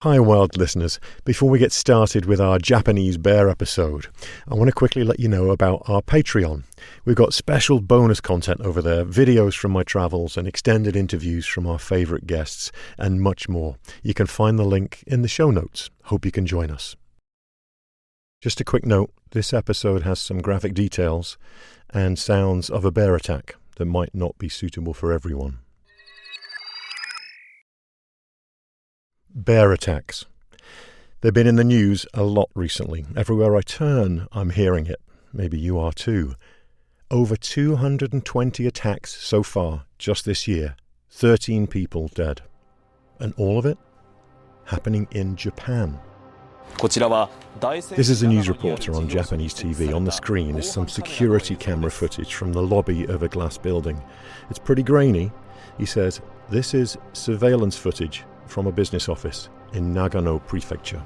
Hi wild listeners, before we get started with our Japanese bear episode, I want to quickly let you know about our Patreon. We've got special bonus content over there, videos from my travels and extended interviews from our favourite guests and much more. You can find the link in the show notes. Hope you can join us. Just a quick note, this episode has some graphic details and sounds of a bear attack that might not be suitable for everyone. Bear attacks. They've been in the news a lot recently. Everywhere I turn, I'm hearing it. Maybe you are too. Over 220 attacks so far, just this year. 13 people dead. And all of it happening in Japan. This is a news reporter on Japanese TV. On the screen is some security camera footage from the lobby of a glass building. It's pretty grainy. He says, this is surveillance footage from a business office in Nagano Prefecture.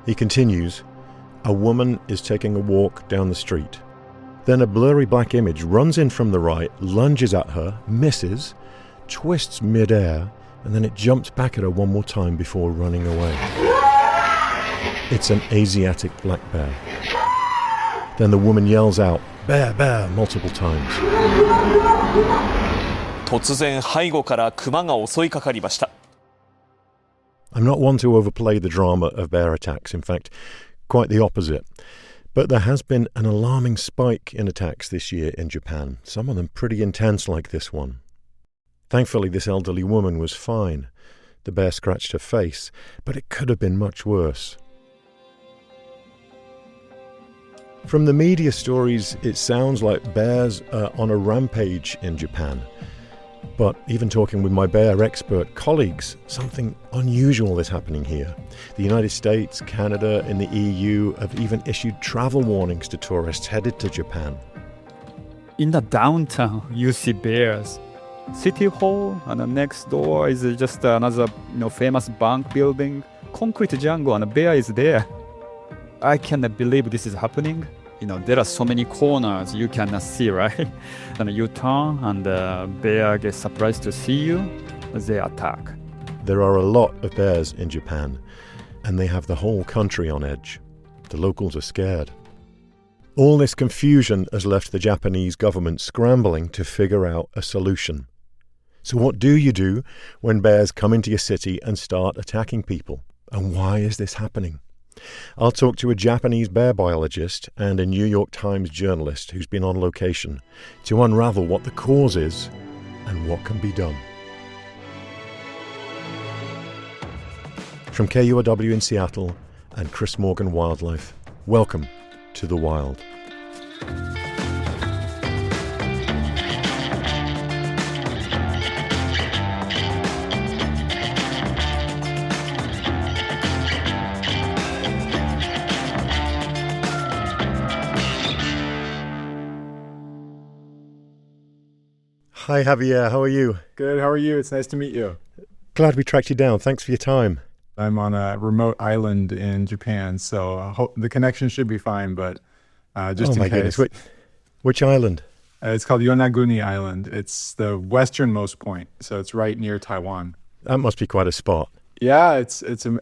He continues, a woman is taking a walk down the street. Then a blurry black image runs in from the right, lunges at her, misses, twists mid-air, and then it jumps back at her one more time before running away. It's an Asiatic black bear. Then the woman yells out, bear, bear, multiple times. I'm not one to overplay the drama of bear attacks, in fact, quite the opposite. But there has been an alarming spike in attacks this year in Japan, some of them pretty intense like this one. Thankfully, this elderly woman was fine. The bear scratched her face, but it could have been much worse. From the media stories, it sounds like bears are on a rampage in Japan. But even talking with my bear expert colleagues, something unusual is happening here. The United States, Canada, and the EU have even issued travel warnings to tourists headed to Japan. In the downtown, you see bears. City Hall, and the next door is just another famous bank building. Concrete jungle, and a bear is there. I cannot believe this is happening. There are so many corners you cannot see, right? And you turn and the bear gets surprised to see you, they attack. There are a lot of bears in Japan, and they have the whole country on edge. The locals are scared. All this confusion has left the Japanese government scrambling to figure out a solution. So what do you do when bears come into your city and start attacking people? And why is this happening? I'll talk to a Japanese bear biologist and a New York Times journalist who's been on location to unravel what the cause is and what can be done. From KURW in Seattle and Chris Morgan Wildlife, welcome to the wild. Hi Javier, how are you? Good, how are you? It's nice to meet you. Glad we tracked you down. Thanks for your time. I'm on a remote island in Japan, so I hope the connection should be fine, but just in case. Goodness. Which island? It's called Yonaguni Island. It's the westernmost point, so it's right near Taiwan. That must be quite a spot. Yeah,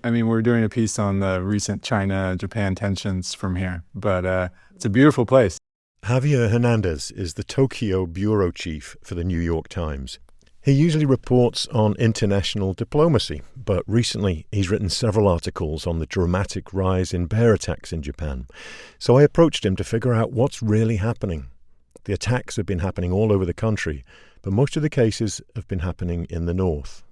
we're doing a piece on the recent China-Japan tensions from here, but it's a beautiful place. Javier Hernandez is the Tokyo bureau chief for the New York Times. He usually reports on international diplomacy, but recently he's written several articles on the dramatic rise in bear attacks in Japan. So I approached him to figure out what's really happening. The attacks have been happening all over the country, but most of the cases have been happening in the north.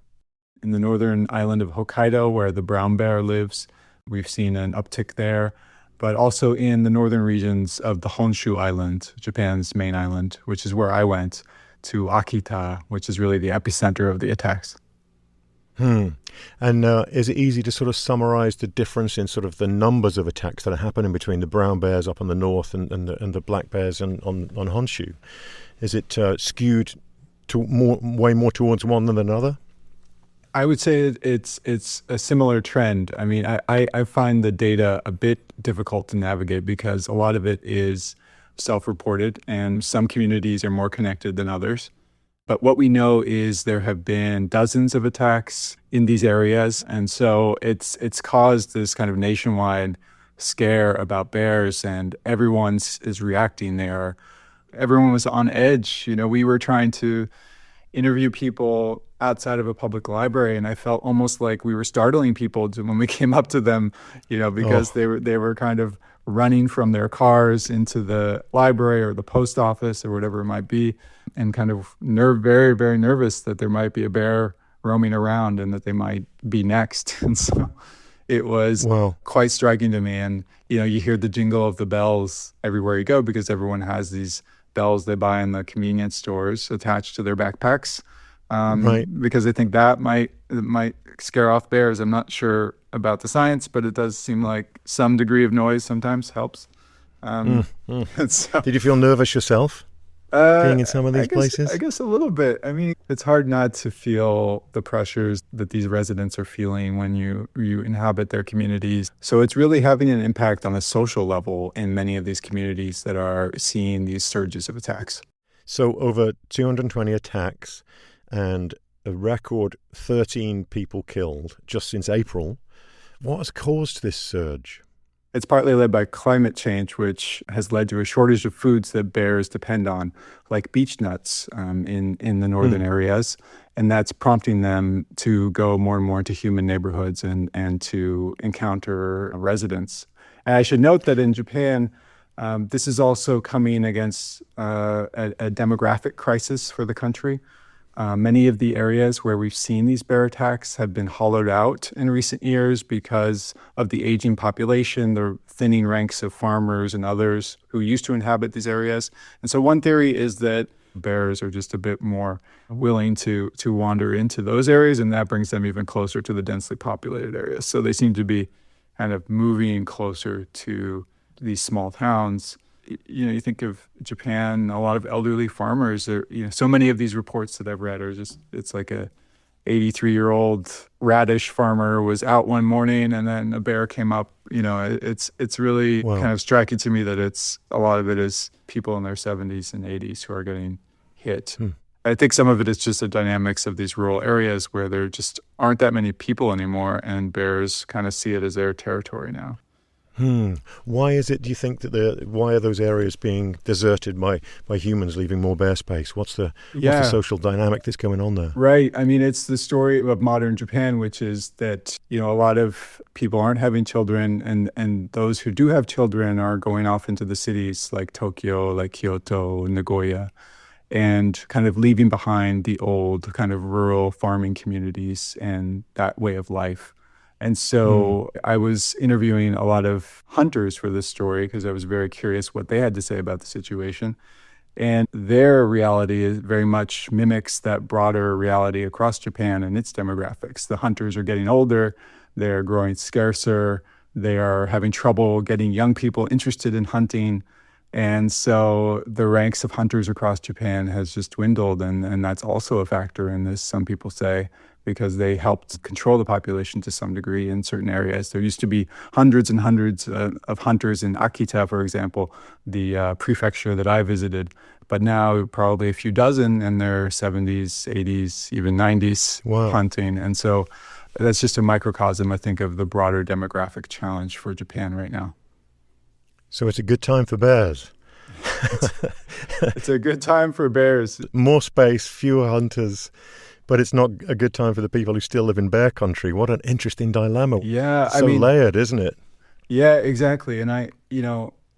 In the northern island of Hokkaido, where the brown bear lives, we've seen an uptick there. But also in the northern regions of the Honshu Island, Japan's main island, which is where I went, to Akita, which is really the epicenter of the attacks. And is it easy to sort of summarize the difference in sort of the numbers of attacks that are happening between the brown bears up on the north and the black bears on Honshu? Is it skewed to way more towards one than another? I would say it's a similar trend. I mean, I find the data a bit difficult to navigate because a lot of it is self-reported and some communities are more connected than others. But what we know is there have been dozens of attacks in these areas. And so it's caused this kind of nationwide scare about bears, and everyone is reacting there. Everyone was on edge. We were trying to interview people outside of a public library, and I felt almost like we were startling people when we came up to them, because they were kind of running from their cars into the library or the post office or whatever it might be, and kind of very, very nervous that there might be a bear roaming around and that they might be next. And so it was quite striking to me. And, you hear the jingle of the bells everywhere you go, because everyone has these bells they buy in the convenience stores attached to their backpacks, because I think that might scare off bears. I'm not sure about the science, but it does seem like some degree of noise sometimes helps. So, did you feel nervous yourself being in some of these places? I guess a little bit. I mean, it's hard not to feel the pressures that these residents are feeling when you inhabit their communities. So it's really having an impact on a social level in many of these communities that are seeing these surges of attacks. So over 220 attacks and a record 13 people killed just since April. What has caused this surge? It's partly led by climate change, which has led to a shortage of foods that bears depend on, like beech nuts in the northern areas. And that's prompting them to go more and more into human neighborhoods and to encounter residents. And I should note that in Japan, this is also coming against a demographic crisis for the country. Many of the areas where we've seen these bear attacks have been hollowed out in recent years because of the aging population, the thinning ranks of farmers and others who used to inhabit these areas. And so one theory is that bears are just a bit more willing to wander into those areas, and that brings them even closer to the densely populated areas. So they seem to be kind of moving closer to these small towns. You think of Japan, a lot of elderly farmers. So many of these reports that I've read are just, it's like a 83-year-old radish farmer was out one morning and then a bear came up. It's really kind of striking to me that a lot of it is people in their 70s and 80s who are getting hit. I think some of it is just the dynamics of these rural areas where there just aren't that many people anymore, and bears kind of see it as their territory now. Why is it, do you think, why are those areas being deserted by humans, leaving more bear space? What's the social dynamic that's going on there? Right. I mean, it's the story of modern Japan, which is that, a lot of people aren't having children, and those who do have children are going off into the cities like Tokyo, like Kyoto, Nagoya, and kind of leaving behind the old kind of rural farming communities and that way of life. And so I was interviewing a lot of hunters for this story because I was very curious what they had to say about the situation. And their reality very much mimics that broader reality across Japan and its demographics. The hunters are getting older, they're growing scarcer, they are having trouble getting young people interested in hunting. And so the ranks of hunters across Japan has just dwindled, and that's also a factor in this, some people say, because they helped control the population to some degree in certain areas. There used to be hundreds and hundreds of hunters in Akita, for example, the prefecture that I visited, but now probably a few dozen in their 70s, 80s, even 90s hunting. And so that's just a microcosm, I think, of the broader demographic challenge for Japan right now. So it's a good time for bears. It's a good time for bears. More space, fewer hunters. But it's not a good time for the people who still live in bear country. What an interesting dilemma. Yeah, so layered, isn't it? Yeah, exactly. And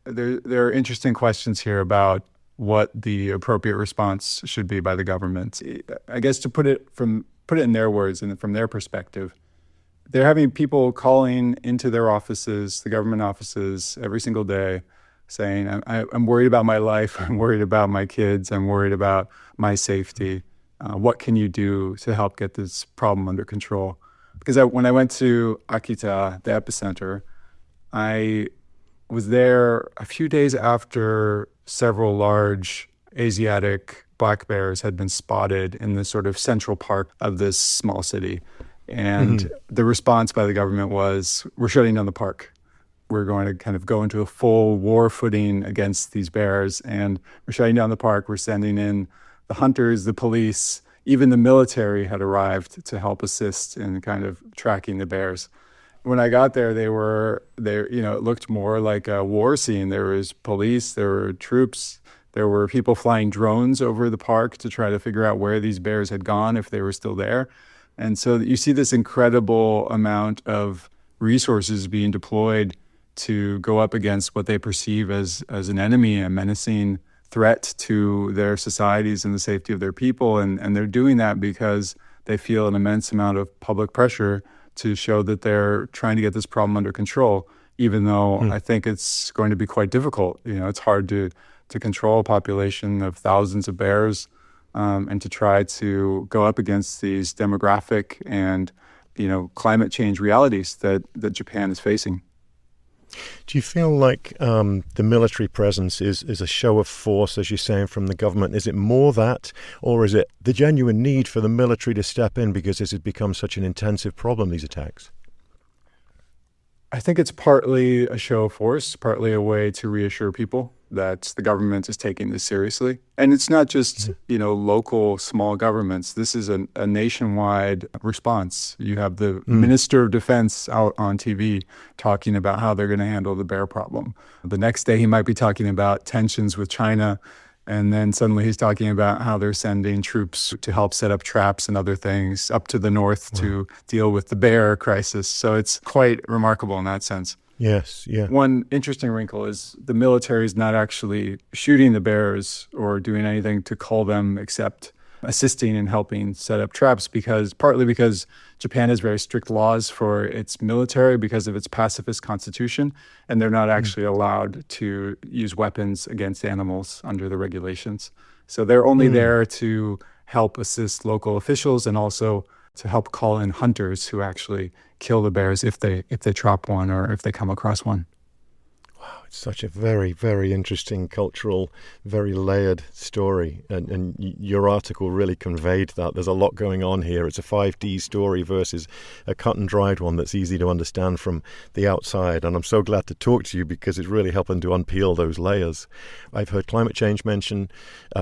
there are interesting questions here about what the appropriate response should be by the government. I guess to put it in their words and from their perspective, they're having people calling into their offices, the government offices, every single day, saying, "I'm worried about my life. I'm worried about my kids. I'm worried about my safety. What can you do to help get this problem under control?" Because when I went to Akita, the epicenter, I was there a few days after several large Asiatic black bears had been spotted in the sort of central park of this small city. And the response by the government was, "We're shutting down the park. We're going to kind of go into a full war footing against these bears, and we're shutting down the park. We're sending in the hunters, the police, even the military had arrived to help assist in kind of tracking the bears. When I got there, it looked more like a war scene. There was police, there were troops, there were people flying drones over the park to try to figure out where these bears had gone, if they were still there. And so you see this incredible amount of resources being deployed to go up against what they perceive as an enemy, a menacing threat to their societies and the safety of their people. And they're doing that because they feel an immense amount of public pressure to show that they're trying to get this problem under control, even though I think it's going to be quite difficult. It's hard to control a population of thousands of bears, and to try to go up against these demographic and climate change realities that Japan is facing. Do you feel like the military presence is a show of force, as you're saying, from the government? Is it more that, or is it the genuine need for the military to step in because this has become such an intensive problem, these attacks? I think it's partly a show of force, partly a way to reassure people that the government is taking this seriously. And it's not just, local small governments. This is a nationwide response. You have the Minister of Defense out on TV talking about how they're going to handle the bear problem. The next day, he might be talking about tensions with China. And then suddenly he's talking about how they're sending troops to help set up traps and other things up to the north to deal with the bear crisis. So it's quite remarkable in that sense. Yes, yeah. One interesting wrinkle is the military is not actually shooting the bears or doing anything to cull them except assisting and helping set up traps, partly because Japan has very strict laws for its military because of its pacifist constitution, and they're not actually allowed to use weapons against animals under the regulations. So they're only there to help assist local officials and also to help call in hunters who actually kill the bears if they trap one or if they come across one. Wow, it's such a very, very interesting cultural, very layered story. And your article really conveyed that. There's a lot going on here. It's a 5D story versus a cut and dried one that's easy to understand from the outside. And I'm so glad to talk to you because it's really helping to unpeel those layers. I've heard climate change mentioned,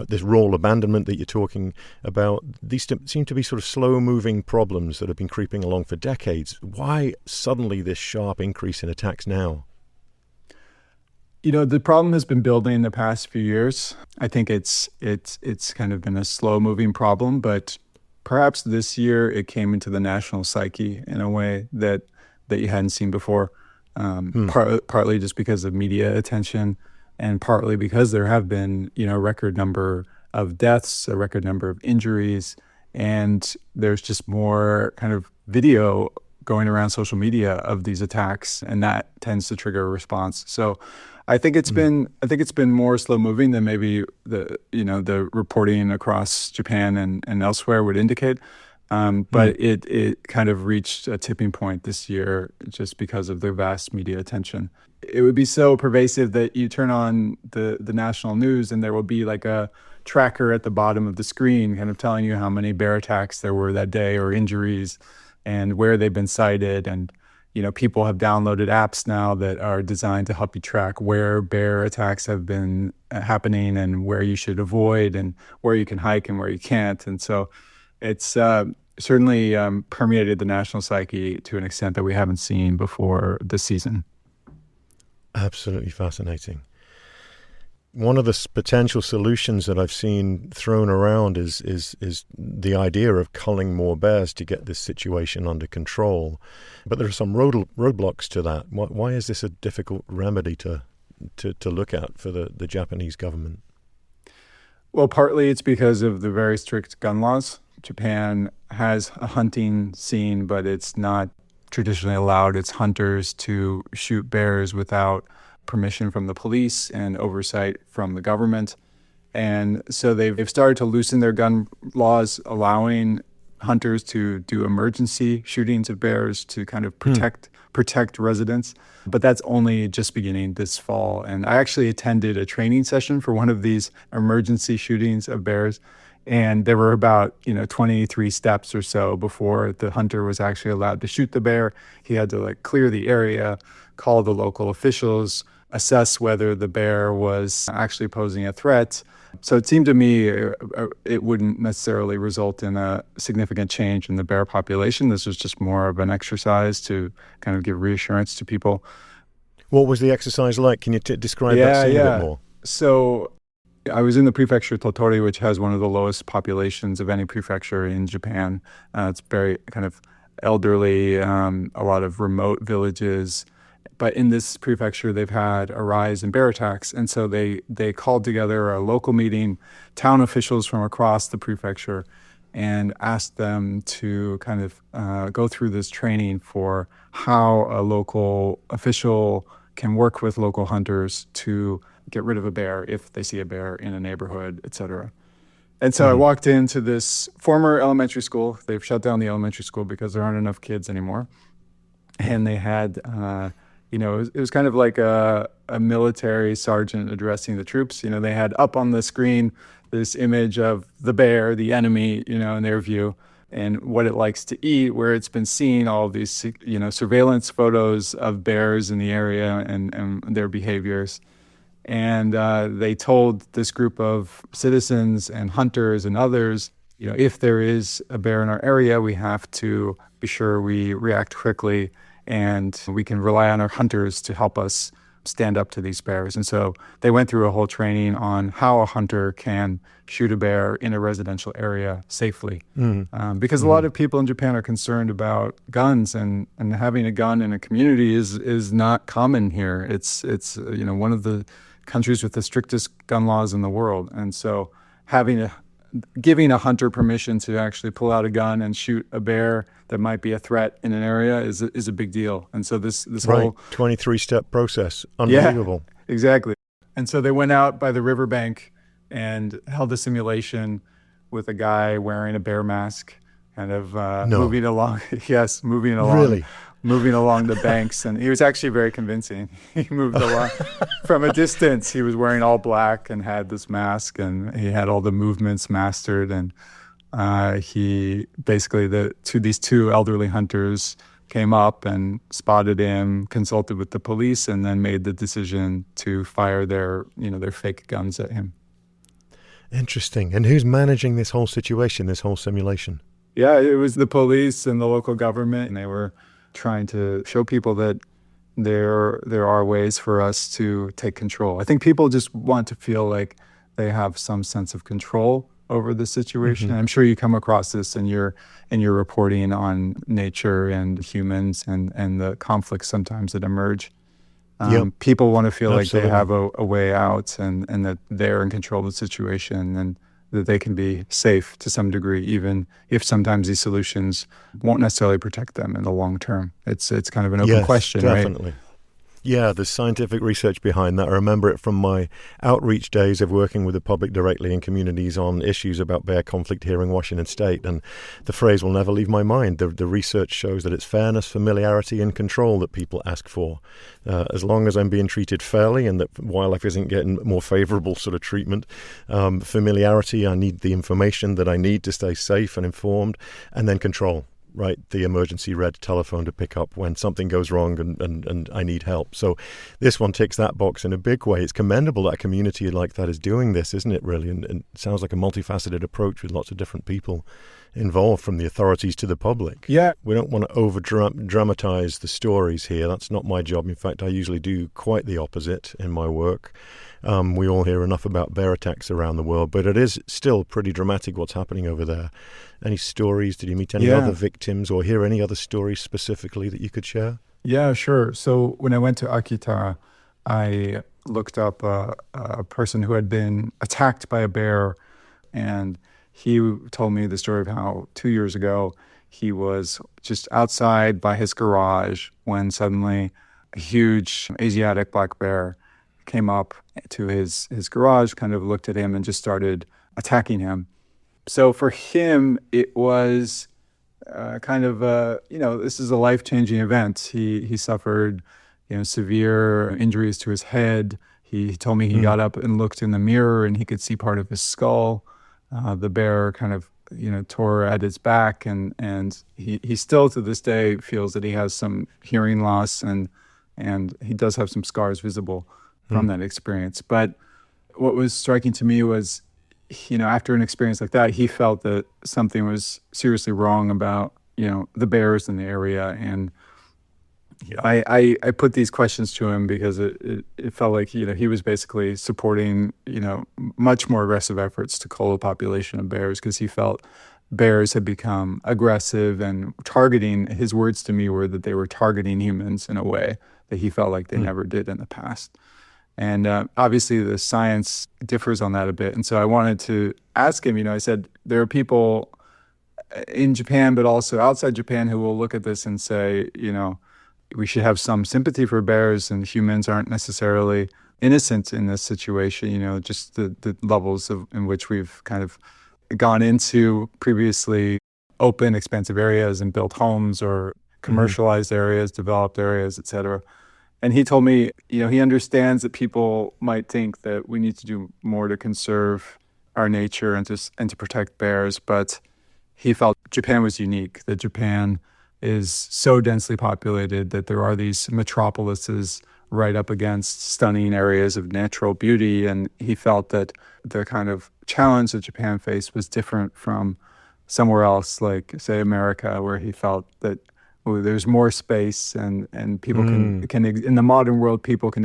this rural abandonment that you're talking about. These seem to be sort of slow-moving problems that have been creeping along for decades. Why suddenly this sharp increase in attacks now? The problem has been building the past few years. I think it's kind of been a slow-moving problem, but perhaps this year it came into the national psyche in a way that you hadn't seen before. Partly just because of media attention, and partly because there have been a record number of deaths, a record number of injuries, and there's just more kind of video going around social media of these attacks, and that tends to trigger a response. So I think it's been more slow moving than maybe the reporting across Japan and elsewhere would indicate. But it kind of reached a tipping point this year just because of the vast media attention. It would be so pervasive that you turn on the national news and there will be like a tracker at the bottom of the screen kind of telling you how many bear attacks there were that day or injuries and where they've been cited. And people have downloaded apps now that are designed to help you track where bear attacks have been happening and where you should avoid and where you can hike and where you can't. And so it's certainly permeated the national psyche to an extent that we haven't seen before this season. Absolutely fascinating. One of the potential solutions that I've seen thrown around is the idea of culling more bears to get this situation under control. But there are some roadblocks to that. Why is this a difficult remedy to look at for the Japanese government? Well, partly it's because of the very strict gun laws. Japan has a hunting scene, but it's not traditionally allowed its hunters to shoot bears without permission from the police and oversight from the government. And so they've started to loosen their gun laws, allowing hunters to do emergency shootings of bears to kind of protect residents. But that's only just beginning this fall. And I actually attended a training session for one of these emergency shootings of bears. And there were about 23 steps or so before the hunter was actually allowed to shoot the bear. He had to clear the area, call the local officials, assess whether the bear was actually posing a threat, So it seemed to me it wouldn't necessarily result in a significant change in the bear population. This was just more of an exercise to kind of give reassurance to people. What was the exercise like? Can you describe that Yeah, scene a bit yeah. more? So I was in the prefecture Tottori, which has one of the lowest populations of any prefecture in Japan. It's very kind of elderly, a lot of remote villages. But in this prefecture, they've had a rise in bear attacks. And so they called together a local meeting, town officials from across the prefecture, and asked them to kind of go through this training for how a local official can work with local hunters to get rid of a bear if they see a bear in a neighborhood, et cetera. And so I walked into this former elementary school. They've shut down the elementary school because there aren't enough kids anymore. And they had, it was kind of like a military sergeant addressing the troops. They had up on the screen this image of the bear, the enemy, in their view, and what it likes to eat, where it's been seen, all of these, surveillance photos of bears in the area and their behaviors. And they told this group of citizens and hunters and others, if there is a bear in our area, we have to be sure we react quickly, and we can rely on our hunters to help us stand up to these bears. And so they went through a whole training on how a hunter can shoot a bear in a residential area safely. Because a lot of people in Japan are concerned about guns, and having a gun in a community is not common here. It's one of the countries with the strictest gun laws in the world. And so giving a hunter permission to actually pull out a gun and shoot a bear that might be a threat in an area is a big deal. And so this whole 23-step process, unbelievable. Yeah, exactly. And so they went out by the riverbank and held a simulation with a guy wearing a bear mask, kind of moving along. Yes, moving along. Really? Moving along the banks, and he was actually very convincing. He moved along from a distance. He was wearing all black and had this mask, and he had all the movements mastered. And he basically these two elderly hunters came up and spotted him, consulted with the police, and then made the decision to fire their fake guns at him. Interesting. And who's managing this whole situation, this whole simulation? Yeah, it was the police and the local government, and they were trying to show people that there are ways for us to take control. I think people just want to feel like they have some sense of control over the situation. I'm sure you come across this in your reporting on nature and humans and the conflicts sometimes that emerge. People want to feel Absolutely. like they have a way out, and that they're in control of the situation, and that they can be safe to some degree, even if sometimes these solutions won't necessarily protect them in the long term. It's kind of an open question, definitely. right? Yeah, there's scientific research behind that. I remember it from my outreach days of working with the public directly in communities on issues about bear conflict here in Washington State, and the phrase will never leave my mind. The research shows that it's fairness, familiarity, and control that people ask for. As long as I'm being treated fairly and that wildlife isn't getting more favorable sort of treatment, familiarity, I need the information that I need to stay safe and informed, and then control. Right, the emergency red telephone to pick up when something goes wrong and I need help. So this one ticks that box in a big way. It's commendable that a community like that is doing this, isn't it, really? And it sounds like a multifaceted approach with lots of different people involved, from the authorities to the public. Yeah. We don't want to over-dramatize the stories here. That's not my job. In fact, I usually do quite the opposite in my work. We all hear enough about bear attacks around the world, but it is still pretty dramatic what's happening over there. Any stories? Did you meet any other victims or hear any other stories specifically that you could share? Yeah, sure. So when I went to Akita, I looked up a person who had been attacked by a bear, and he told me the story of how 2 years ago he was just outside by his garage when suddenly a huge Asiatic black bear came up to his garage, kind of looked at him and just started attacking him. So for him, it was this is a life-changing event. He suffered, severe injuries to his head. He told me he got up and looked in the mirror and he could see part of his skull. The bear kind of, tore at his back, and he still to this day feels that he has some hearing loss, and he does have some scars visible from that experience. But what was striking to me was, after an experience like that, he felt that something was seriously wrong about, the bears in the area. And I put these questions to him because it felt like, he was basically supporting, much more aggressive efforts to cull the population of bears because he felt bears had become aggressive and targeting. His words to me were that they were targeting humans in a way that he felt like they never did in the past. And obviously the science differs on that a bit. And so I wanted to ask him, I said, there are people in Japan, but also outside Japan who will look at this and say, we should have some sympathy for bears, and humans aren't necessarily innocent in this situation, just the levels in which we've kind of gone into previously open, expansive areas and built homes or commercialized areas, developed areas, et cetera. And he told me, he understands that people might think that we need to do more to conserve our nature and to protect bears, but he felt Japan was unique, that Japan is so densely populated that there are these metropolises right up against stunning areas of natural beauty. And he felt that the kind of challenge that Japan faced was different from somewhere else, like, say, America, where he felt that there's more space and people can in the modern world, people can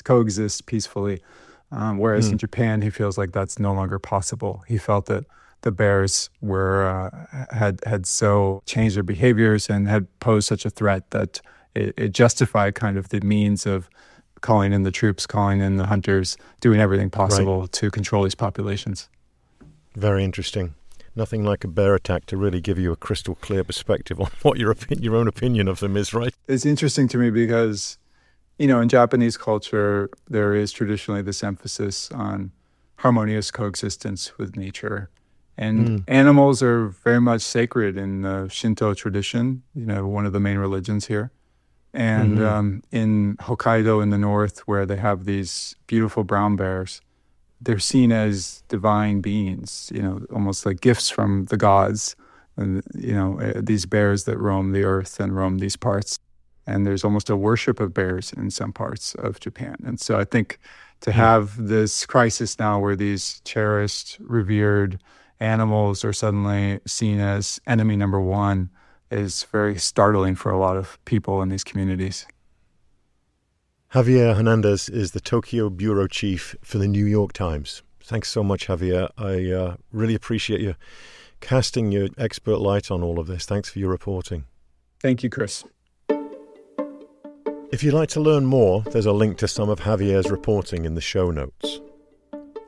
coexist peacefully. Whereas in Japan, he feels like that's no longer possible. He felt that the bears had so changed their behaviors and had posed such a threat that it justified kind of the means of calling in the troops, calling in the hunters, doing everything possible to control these populations. Very interesting. Nothing like a bear attack to really give you a crystal clear perspective on what your own opinion of them is, right? It's interesting to me because, in Japanese culture, there is traditionally this emphasis on harmonious coexistence with nature. And animals are very much sacred in the Shinto tradition, one of the main religions here. And in Hokkaido in the north, where they have these beautiful brown bears, they're seen as divine beings, almost like gifts from the gods, and, these bears that roam the earth and roam these parts. And there's almost a worship of bears in some parts of Japan. And so I think to have this crisis now where these cherished, revered animals are suddenly seen as enemy number one is very startling for a lot of people in these communities. Javier Hernandez is the Tokyo bureau chief for the New York Times. Thanks so much, Javier. I really appreciate you casting your expert light on all of this. Thanks for your reporting. Thank you, Chris. If you'd like to learn more, there's a link to some of Javier's reporting in the show notes.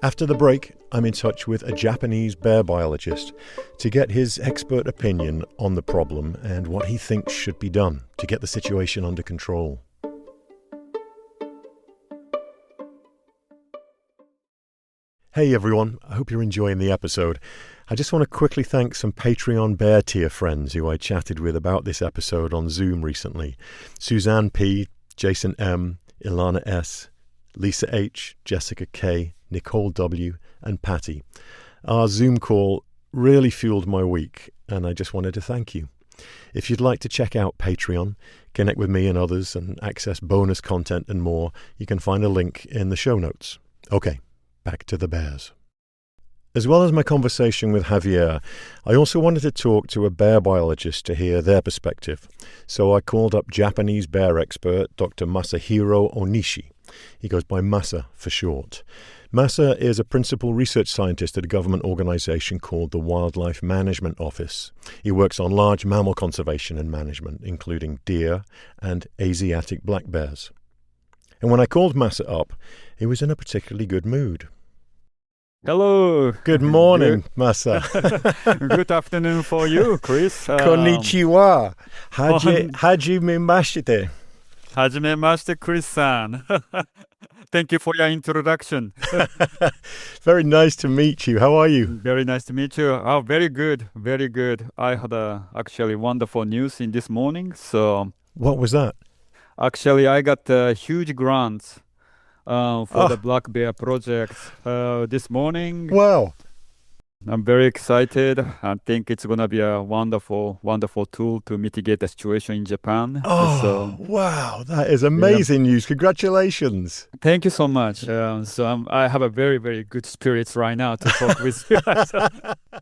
After the break, I'm in touch with a Japanese bear biologist to get his expert opinion on the problem and what he thinks should be done to get the situation under control. Hey everyone, I hope you're enjoying the episode. I just want to quickly thank some Patreon Bear Tier friends who I chatted with about this episode on Zoom recently. Suzanne P., Jason M., Ilana S., Lisa H., Jessica K., Nicole W., and Patty. Our Zoom call really fueled my week, and I just wanted to thank you. If you'd like to check out Patreon, connect with me and others, and access bonus content and more, you can find a link in the show notes. Okay, back to the bears. As well as my conversation with Javier, I also wanted to talk to a bear biologist to hear their perspective. So I called up Japanese bear expert Dr. Masahiro Ohnishi. He goes by Masa for short. Masa is a principal research scientist at a government organization called the Wildlife Management Office. He works on large mammal conservation and management, including deer and Asiatic black bears. And when I called Masa up, he was in a particularly good mood. Hello. Good morning, Masa. Good afternoon for you, Chris. Konnichiwa. Hajimemashite. Hajimemashite, Chris-san. Thank you for your introduction. Very nice to meet you. How are you? Very nice to meet you. Oh, very good. Very good. I had actually wonderful news in this morning. So, what was that? Actually, I got a huge grant for the Black Bear project this morning. Wow. I'm very excited. I think it's going to be a wonderful, wonderful tool to mitigate the situation in Japan. Oh, wow. That is Yeah. amazing news. Congratulations. Thank you so much. I have a very, very good spirits right now to talk with you.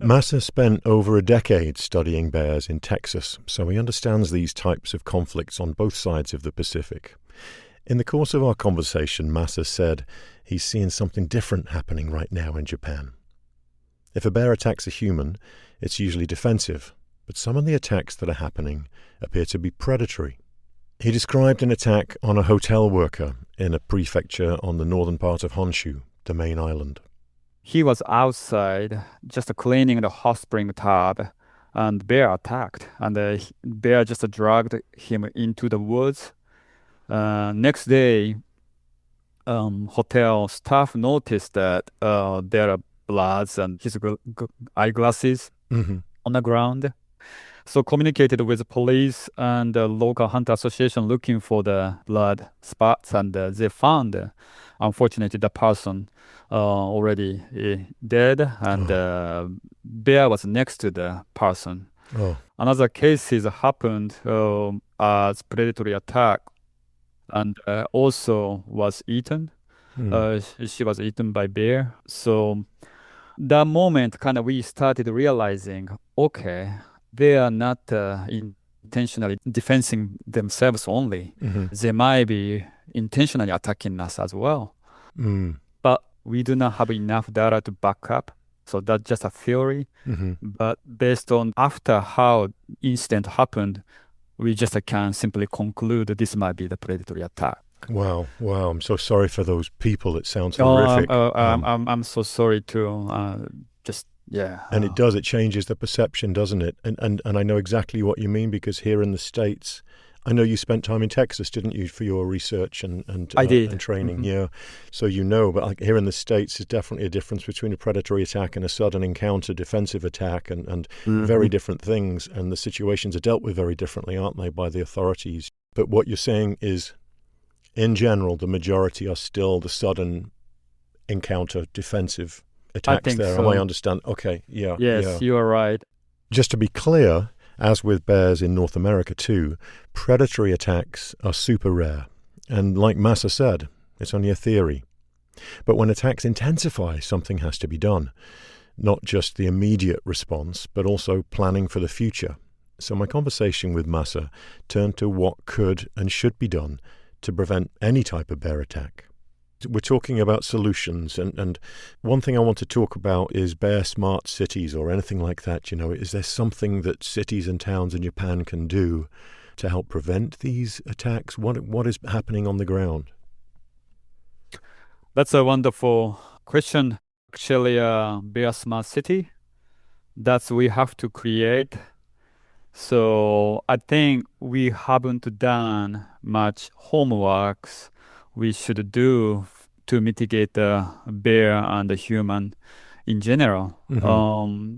Masa spent over a decade studying bears in Texas, so he understands these types of conflicts on both sides of the Pacific. In the course of our conversation, Masa said he's seeing something different happening right now in Japan. If a bear attacks a human, it's usually defensive, but some of the attacks that are happening appear to be predatory. He described an attack on a hotel worker in a prefecture on the northern part of Honshu, the main island. He was outside just cleaning the hot spring tub, and bear attacked, and the bear just dragged him into the woods. Next day, hotel staff noticed that there are bloods and his eyeglasses Mm-hmm. on the ground. So communicated with the police and the local hunter association looking for the blood spots, and they found, unfortunately, the person already dead, and bear was next to the person. Oh, Another cases happened as predatory attack, and also was eaten. She was eaten by bear. So that moment, kind of, we started realizing, okay, they are not intentionally defending themselves only. mm-hmm. They might be intentionally attacking us as well. But we do not have enough data to back up. So that's just a theory. Mm-hmm. But based on after how incident happened, we just can simply conclude that this might be the predatory attack. Wow. I'm so sorry for those people. It sounds horrific. I'm so sorry to And it changes the perception, doesn't it? And I know exactly what you mean, because here in the States, I know you spent time in Texas, didn't you, for your research and I did. and training? Mm-hmm. Yeah. So but like here in the States, there's definitely a difference between a predatory attack and a sudden encounter defensive attack, and Mm-hmm. very different things. And the situations are dealt with very differently, aren't they, by the authorities? But what you're saying is, in general, the majority are still the sudden encounter defensive attacks think there. so. Am I understand? Okay, yeah. Yes, yeah. you are right. Just to be clear, as with bears in North America too, predatory attacks are super rare. And like Masa said, it's only a theory. But when attacks intensify, something has to be done. Not just the immediate response, but also planning for the future. So my conversation with Masa turned to what could and should be done to prevent any type of bear attack. We're talking about solutions, and one thing I want to talk about is bear smart cities or anything like that. Is there something that cities and towns in Japan can do to help prevent these attacks? What is happening on the ground? That's a wonderful question. Actually, bear smart city, that's we have to create. So I think we haven't done much homeworks we should do to mitigate the bear and the human in general. Mm-hmm.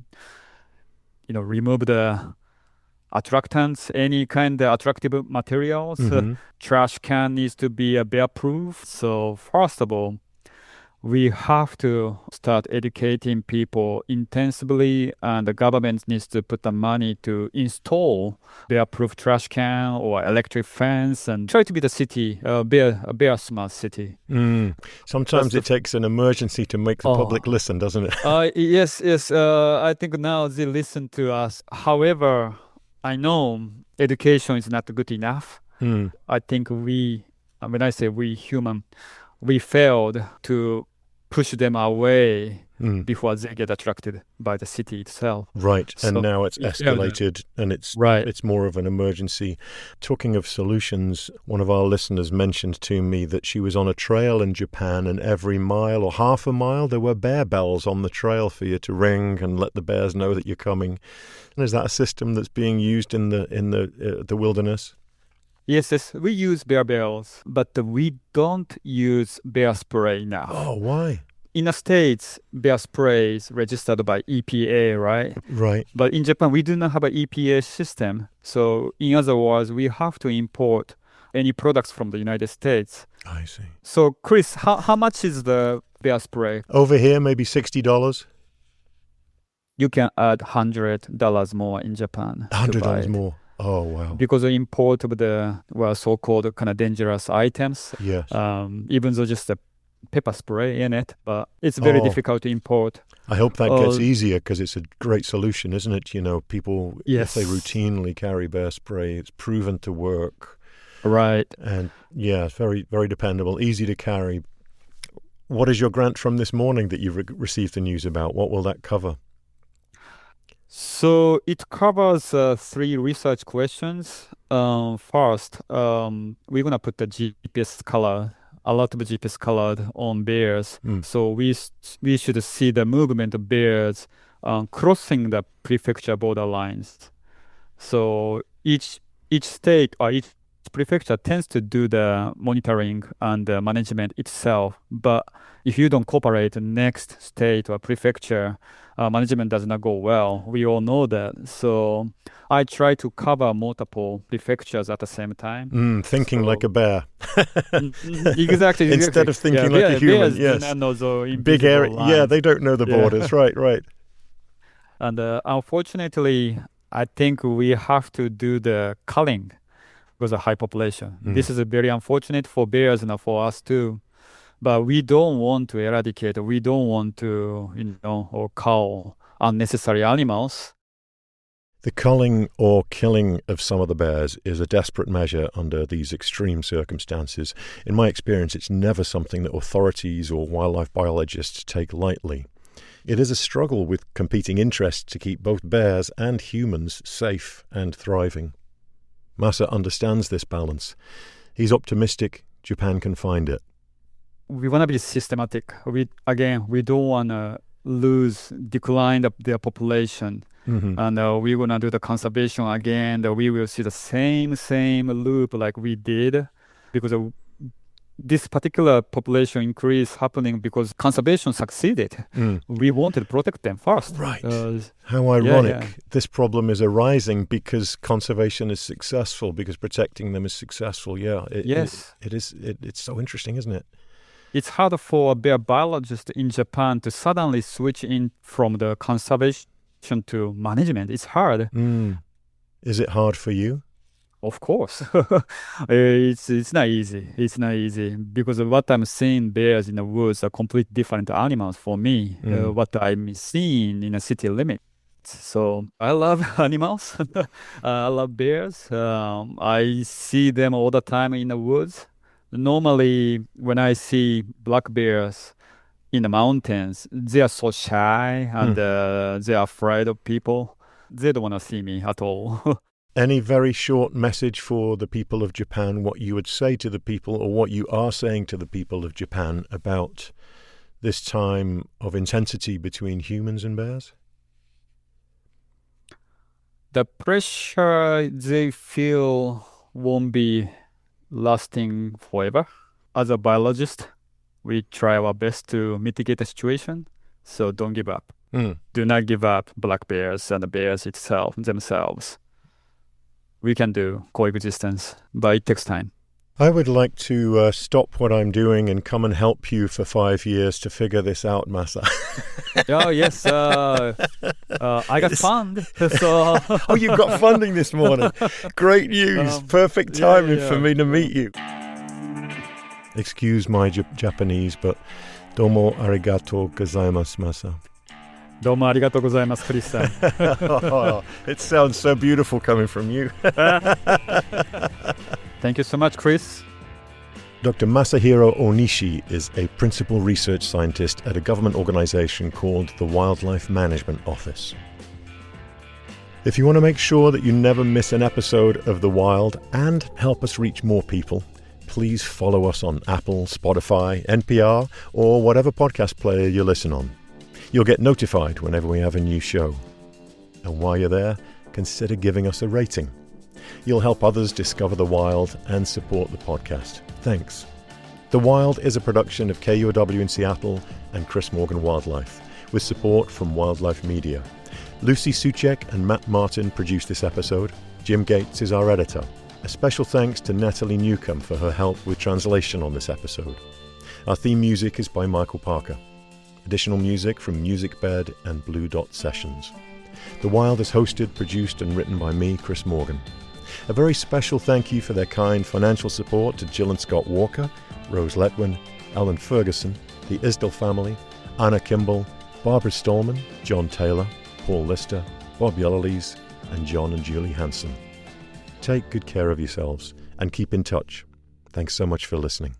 Remove the attractants, any kind of attractive materials. Mm-hmm. Trash can needs to be bear proof. So first of all, we have to start educating people intensively, and the government needs to put the money to install bear-proof trash can or electric fence and try to be the city, bear smart city. Sometimes it takes an emergency to make the public listen, doesn't it? Yes. I think now they listen to us. However, I know education is not good enough. I think when I say we human, we failed to push them away before they get attracted by the city itself. Right, So, and now it's escalated, and it's more of an emergency. Talking of solutions, one of our listeners mentioned to me that she was on a trail in Japan, and every mile or half a mile there were bear bells on the trail for you to ring and let the bears know that you're coming. And is that a system that's being used in the wilderness? Yes, we use bear bells, but we don't use bear spray now. Oh, why? In the States, bear spray is registered by EPA, right? Right. But in Japan, we do not have an EPA system. So in other words, we have to import any products from the United States. I see. So Chris, how much is the bear spray? Over here, maybe $60. you can add $100 more in Japan to buy $100 it. more. Oh, wow. Because the import of the so-called kind of dangerous items, Yes. even though just a pepper spray in it, but it's very difficult to import. I hope that gets easier because it's a great solution, isn't it? You know, people, if they routinely carry bear spray, it's proven to work. Right. And yeah, it's very, very dependable, easy to carry. What is your grant from this morning that you've received the news about? What will that cover? So it covers 3 research questions. First, we're going to put the GPS color, a lot of GPS colored on bears. So we should see the movement of bears crossing the prefecture border lines. So each state or each prefecture tends to do the monitoring and the management itself. But if you don't cooperate, the next state or prefecture management does not go well. We all know that. So I try to cover multiple prefectures at the same time. Thinking like a bear. Exactly. Instead of thinking like a human. Bears yes. do not know the big area. lines. Yeah, they don't know the borders. Right. And unfortunately, I think we have to do the culling because of high population. This is very unfortunate for bears and for us too. But we don't want to eradicate, we don't want to, or cull unnecessary animals. The culling or killing of some of the bears is a desperate measure under these extreme circumstances. In my experience, it's never something that authorities or wildlife biologists take lightly. It is a struggle with competing interests to keep both bears and humans safe and thriving. Masa understands this balance. He's optimistic Japan can find it. We want to be systematic. We don't want to decline their population. And we're going to do the conservation again. We will see the same loop like we did because of this particular population increase happening because conservation succeeded. We wanted to protect them first. Right. How ironic. Yeah. This problem is arising because conservation is successful, because protecting them is successful. Yeah. It's so interesting, isn't it? It's hard for a bear biologist in Japan to suddenly switch in from the conservation to management. It's hard. Is it hard for you? Of course. It's not easy. It's not easy because of what I'm seeing bears in the woods are completely different animals for me. What I'm seeing in a city limit. So I love animals. I love bears. I see them all the time in the woods. Normally, when I see black bears in the mountains, they are so shy and they are afraid of people. They don't want to see me at all. Any very short message for the people of Japan, what you would say to the people or what you are saying to the people of Japan about this time of intensity between humans and bears? The pressure they feel won't be lasting forever. As a biologist, we try our best to mitigate the situation, so don't give up. Do not give up black bears and the bears themselves. We can do coexistence, but it takes time. I would like to stop what I'm doing and come and help you for 5 years to figure this out, Masa. Oh, yes. I got fund. So. Oh, you've got funding this morning. Great news. Perfect timing for me to meet you. Excuse my Japanese, but domo arigatou gozaimasu, Masa. Domo arigatou gozaimasu, Chris-san. Oh, it sounds so beautiful coming from you. Thank you so much, Chris. Dr. Masahiro Ohnishi is a principal research scientist at a government organization called the Wildlife Management Office. If you want to make sure that you never miss an episode of The Wild and help us reach more people, please follow us on Apple, Spotify, NPR, or whatever podcast player you listen on. You'll get notified whenever we have a new show. And while you're there, consider giving us a rating. You'll help others discover The Wild and support the podcast. Thanks. The Wild is a production of KUOW in Seattle and Chris Morgan Wildlife, with support from Wildlife Media. Lucy Suchek and Matt Martin produced this episode. Jim Gates is our editor. A special thanks to Natalie Newcomb for her help with translation on this episode. Our theme music is by Michael Parker. Additional music from Music Bed and Blue Dot Sessions. The Wild is hosted, produced and written by me, Chris Morgan. A very special thank you for their kind financial support to Jill and Scott Walker, Rose Letwin, Alan Ferguson, the Isdell family, Anna Kimball, Barbara Stallman, John Taylor, Paul Lister, Bob Yellowlees, and John and Julie Hanson. Take good care of yourselves and keep in touch. Thanks so much for listening.